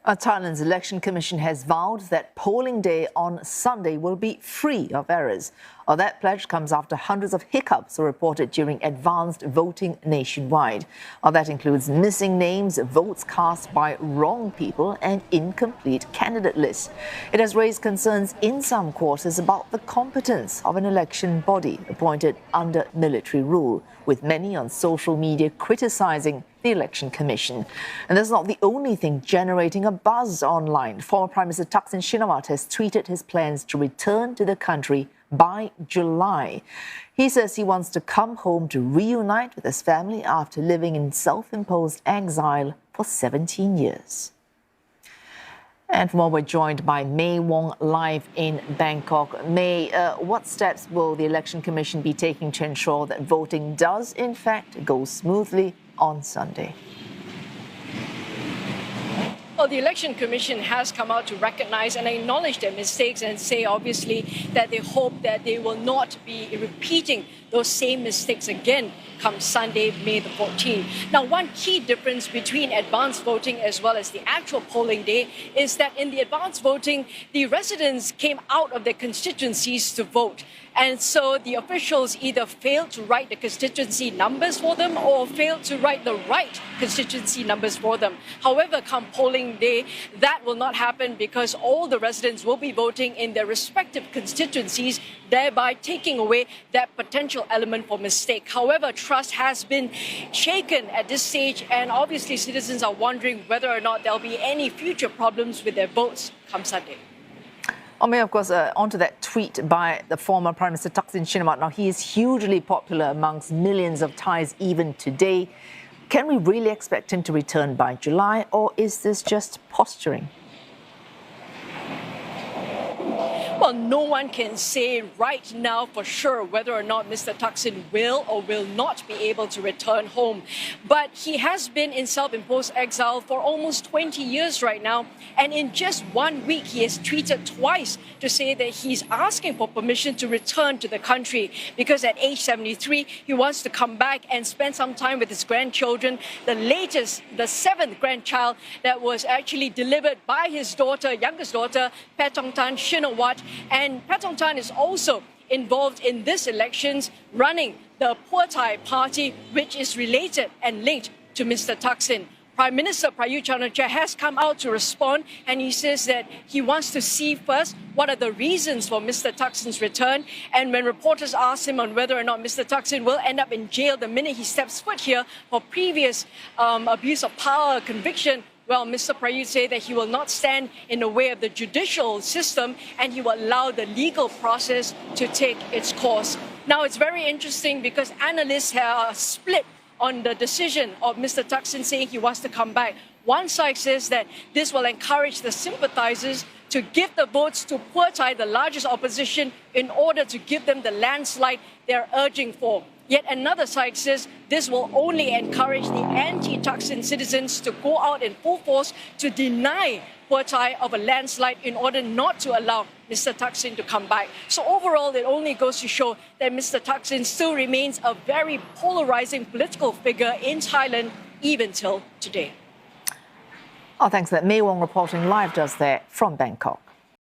Thailand's Election Commission has vowed that polling day on Sunday will be free of errors. That pledge comes after hundreds of hiccups were reported during advanced voting nationwide. That includes missing names, votes cast by wrong people, and incomplete candidate lists. It has raised concerns in some quarters about the competence of an election body appointed under military rule, with many on social media criticizing the Election Commission. And that's not the only thing generating a buzz online. Former Prime Minister Thaksin Shinawatra has tweeted his plans to return to the country by July. He says he wants to come home to reunite with his family after living in self-imposed exile for 17 years. And for more, we're joined by May Wong live in Bangkok. May, what steps will the Election Commission be taking to ensure that voting does, in fact, go smoothly on Sunday? Well, the Election Commission has come out to recognize and acknowledge their mistakes and say, obviously, that they hope that they will not be repeating those same mistakes again come Sunday, May the 14th. Now, one key difference between advanced voting as well as the actual polling day is that in the advanced voting, the residents came out of their constituencies to vote. And so the officials either failed to write the constituency numbers for them or failed to write the right constituency numbers for them. However, come polling day, that will not happen because all the residents will be voting in their respective constituencies, thereby taking away that potential element for mistake. However, trust has been shaken at this stage, and obviously citizens are wondering whether or not there'll be any future problems with their votes come Sunday. May, of course, onto that tweet by the former Prime Minister Thaksin Shinawatra. Now, he is hugely popular amongst millions of Thais even today. Can we really expect him to return by July, or is this just posturing? Well, no one can say right now for sure whether or not Mr. Thaksin will or will not be able to return home. But he has been in self-imposed exile for almost 20 years right now. And in just 1 week, he has tweeted twice to say that he's asking for permission to return to the country because at age 73, he wants to come back and spend some time with his grandchildren. The latest, the 7th grandchild that was actually delivered by his daughter, youngest daughter, Paetongtarn Shinawatra. And Paetongtarn is also involved in this elections, running the Pheu Thai party, which is related and linked to Mr. Thaksin. Prime Minister Prayut Chan-o-cha has come out to respond, and he says that he wants to see first what are the reasons for Mr. Thaksin's return. And when reporters ask him on whether or not Mr. Thaksin will end up in jail the minute he steps foot here for previous abuse of power conviction, well, Mr. Prayut said that he will not stand in the way of the judicial system and he will allow the legal process to take its course. Now, it's very interesting because analysts are split on the decision of Mr. Thaksin saying he wants to come back. One side says that this will encourage the sympathizers to give the votes to Pheu Thai, the largest opposition, in order to give them the landslide they're urging for. Yet another side says this will only encourage the anti-Thaksin citizens to go out in full force to deny Pheu Thai of a landslide in order not to allow Mr. Thaksin to come back. So overall, it only goes to show that Mr. Thaksin still remains a very polarizing political figure in Thailand even till today. Thanks for that. May Wong reporting live just there from Bangkok.